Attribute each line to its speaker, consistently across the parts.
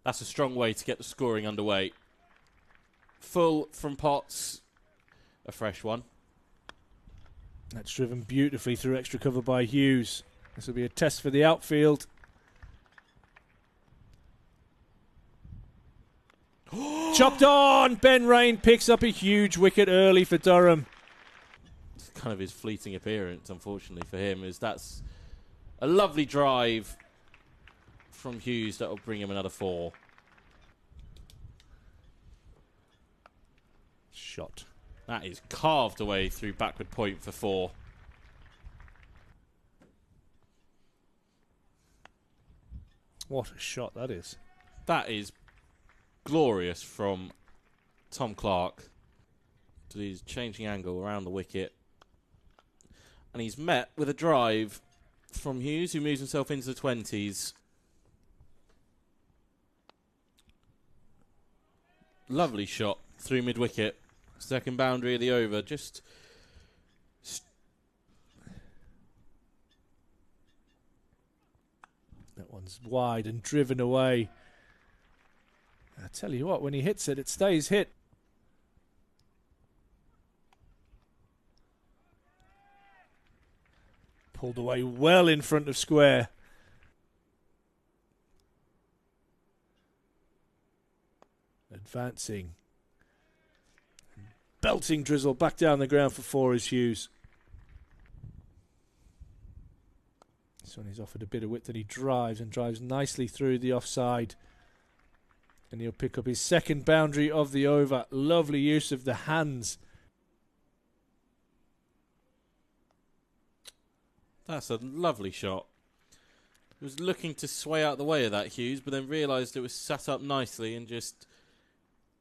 Speaker 1: That's a strong way to get the scoring underway. Full from Potts. A fresh one.
Speaker 2: That's driven beautifully through extra cover by Hughes. This will be a test for the outfield. Chopped on! Ben Rain picks up a huge wicket early for Durham.
Speaker 1: It's kind of his fleeting appearance, unfortunately for him, is that's a lovely drive from Hughes that will bring him another 4.
Speaker 2: Shot.
Speaker 1: That is carved away through backward point for 4.
Speaker 2: What a shot that is.
Speaker 1: That is glorious from Tom Clark. He's changing angle around the wicket. And he's met with a drive from Hughes, who moves himself into the 20s. Lovely shot through mid-wicket. Second boundary of the over. Just
Speaker 2: that one's wide and driven away. I tell you what, when he hits it, it stays hit. Pulled away well in front of square. Advancing. Belting drizzle back down the ground for 4 is Hughes. This one he's offered a bit of width and he drives nicely through the offside. And he'll pick up his second boundary of the over. Lovely use of the hands.
Speaker 1: That's a lovely shot. He was looking to sway out the way of that Hughes, but then realised it was sat up nicely and just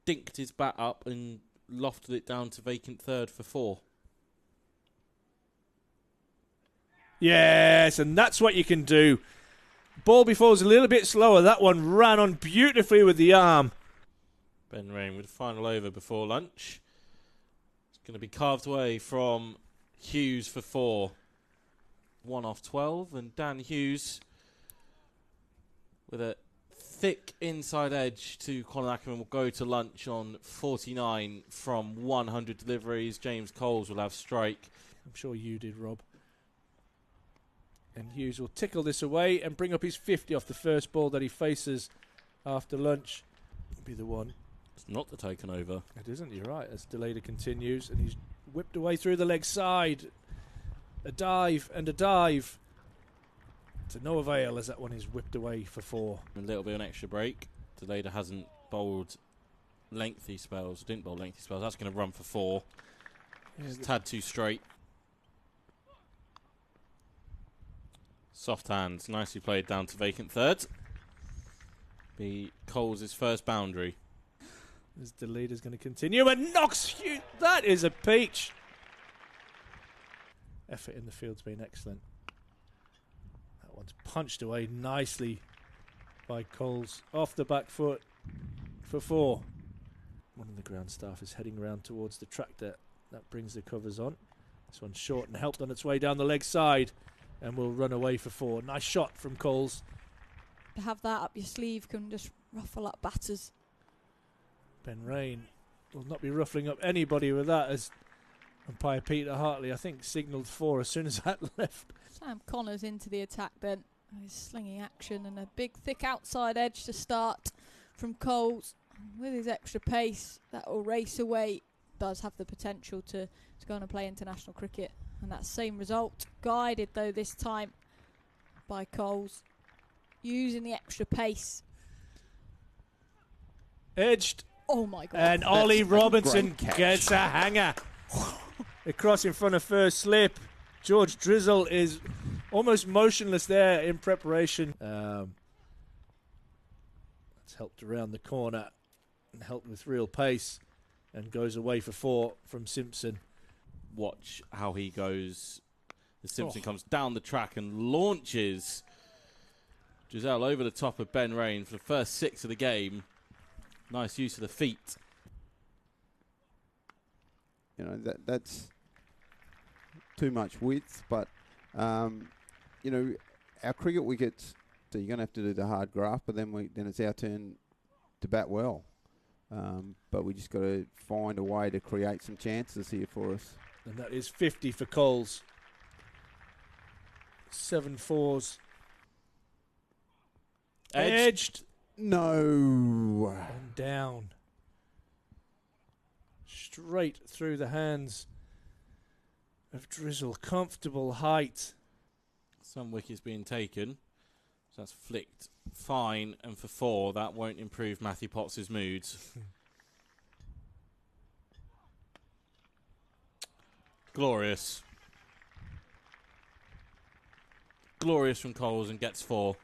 Speaker 1: dinked his bat up and lofted it down to vacant third for 4.
Speaker 2: Yes, and that's what you can do. Ball before was a little bit slower. That one ran on beautifully with the arm.
Speaker 1: Ben Rain with the final over before lunch. It's going to be carved away from Hughes for 4. 1 off 12, and Dan Hughes with a thick inside edge to Colin Ackerman will go to lunch on 49 from 100 deliveries. James Coles will have strike.
Speaker 2: I'm sure you did, Rob. And Hughes will tickle this away and bring up his 50 off the first ball that he faces after lunch. Will be the one.
Speaker 1: It's not the taken over.
Speaker 2: It isn't, you're right. As Deleda continues, and he's whipped away through the leg side. A dive and a dive. To no avail as that one is whipped away for 4.
Speaker 1: A little bit of an extra break. Deleda hasn't bowled lengthy spells. Didn't bowl lengthy spells. That's going to run for 4. It's a tad too straight. Soft hands. Nicely played down to vacant third. Be Coles' first boundary.
Speaker 2: As Deleda's going to continue and knocks Hughes. That is a peach. Effort in the field's been excellent. That one's punched away nicely by Coles. Off the back foot for 4. One of the ground staff is heading around towards the tractor. That brings the covers on. This one's short and helped on its way down the leg side and will run away for 4. Nice shot from Coles.
Speaker 3: To have that up your sleeve can just ruffle up batters.
Speaker 2: Ben Rain will not be ruffling up anybody with that, as umpire Peter Hartley, I think, signalled 4 as soon as that left.
Speaker 3: Sam Connors into the attack then. He's slinging action and a big thick outside edge to start from Coles. With his extra pace, that will race away. Does have the potential to go on and play international cricket. And that same result, guided though this time by Coles. Using the extra pace.
Speaker 2: Edged.
Speaker 3: Oh my God.
Speaker 2: And Ollie Robinson gets a hanger. Across in front of first slip. George Drizzle is almost motionless there in preparation. That's helped around the corner and helped with real pace and goes away for 4 from Simpson.
Speaker 1: Watch how he goes. The Simpson comes down the track and launches Giselle over the top of Ben Rain for the first 6 of the game. Nice use of the feet.
Speaker 4: You know, that's too much width, but you know, our cricket wickets, so you're going to have to do the hard graft, but then it's our turn to bat well. But we just got to find a way to create some chances here for us.
Speaker 2: And that is 50 for COLES. 7 fours. Edged.
Speaker 4: No.
Speaker 2: And down. Straight through the hands of Drizzle. Comfortable height.
Speaker 1: Some wickets being taken. So that's flicked fine. And for 4, that won't improve Matthew Potts' moods. Glorious. Glorious from COLES and gets 4.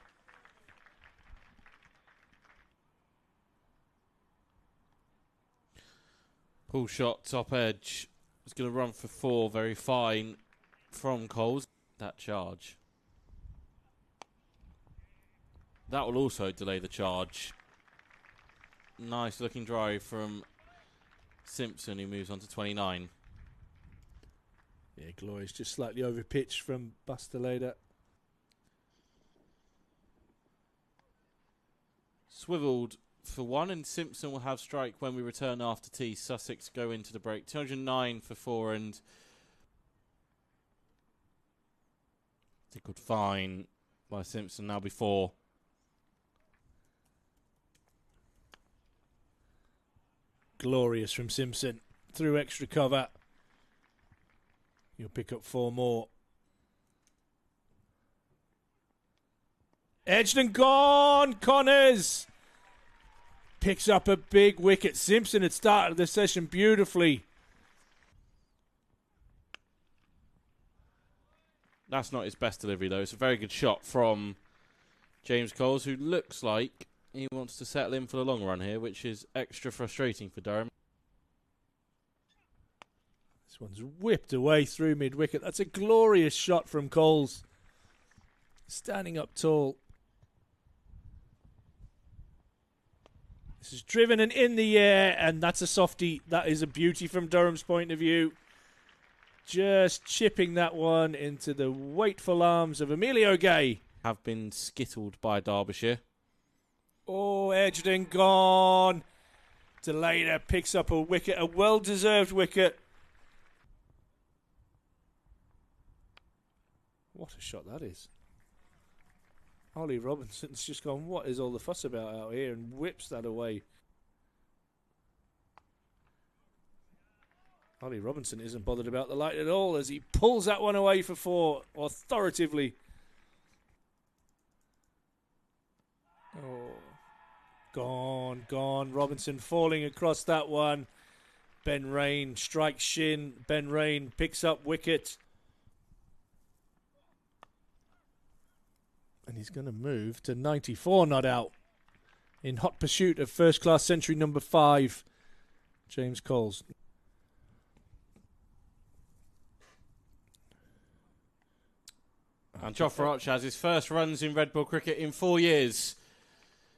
Speaker 1: Pull shot, top edge. It's going to run for 4, very fine from COLES. That charge. That will also delay the charge. Nice looking drive from Simpson, who moves on to 29.
Speaker 2: Yeah, glorious. Just slightly over pitch from Bastelader.
Speaker 1: Swiveled for 1, and Simpson will have strike when we return after tea. Sussex go into the break. 209 for 4, and tickled fine by Simpson now before.
Speaker 2: Glorious from Simpson. Through extra cover. You'll pick up 4 more. Edged and gone. Connors picks up a big wicket. Simpson had started the session beautifully.
Speaker 1: That's not his best delivery, though. It's a very good shot from James COLES, who looks like he wants to settle in for the long run here, which is extra frustrating for Durham.
Speaker 2: This one's whipped away through mid-wicket. That's a glorious shot from COLES. Standing up tall. This is driven and in the air, and that's a softie. That is a beauty from Durham's point of view. Just chipping that one into the wakeful arms of Emilio Gay.
Speaker 1: Have been skittled by Derbyshire.
Speaker 2: Oh, edged and gone. Delader picks up a wicket, a well-deserved wicket. What a shot that is. Ollie Robinson's just gone, what is all the fuss about out here, and whips that away. Ollie Robinson isn't bothered about the light at all as he pulls that one away for 4 authoritatively. Oh, gone. Robinson falling across that one. Ben Rain strikes shin. Ben Rain picks up wicket. And he's going to move to 94 not out. In hot pursuit of first-class century number 5, James COLES.
Speaker 1: And Jofra Archer has his first runs in red ball cricket in 4 years.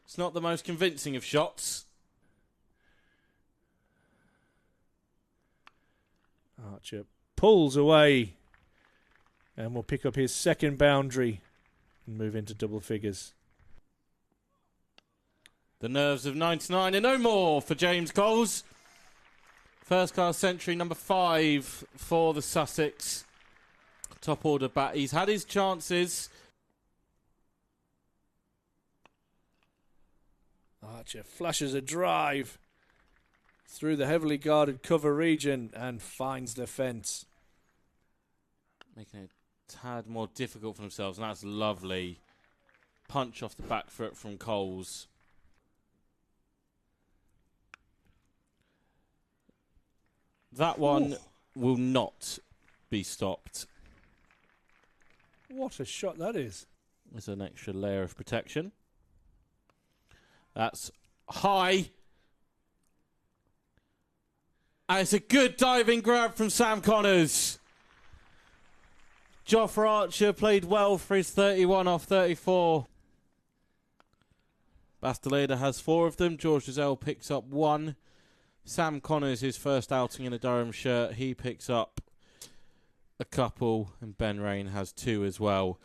Speaker 1: It's not the most convincing of shots.
Speaker 2: Archer pulls away and will pick up his second boundary and move into double figures.
Speaker 1: The nerves of 99 and no more for James COLES. First class century number 5 for the Sussex. Top order bat. He's had his chances.
Speaker 2: Archer flashes a drive through the heavily guarded cover region and finds the fence.
Speaker 1: Making it a tad more difficult for themselves, and that's lovely. Punch off the back foot from COLES. That one will not be stopped.
Speaker 2: What a shot that is.
Speaker 1: There's an extra layer of protection. That's high. And it's a good diving grab from Sam Connors. Jofra Archer played well for his 31 off 34. Bastelader has 4 of them. George Giselle picks up 1. Sam Connors, his first outing in a Durham shirt, he picks up a couple. And Ben Rain has 2 as well.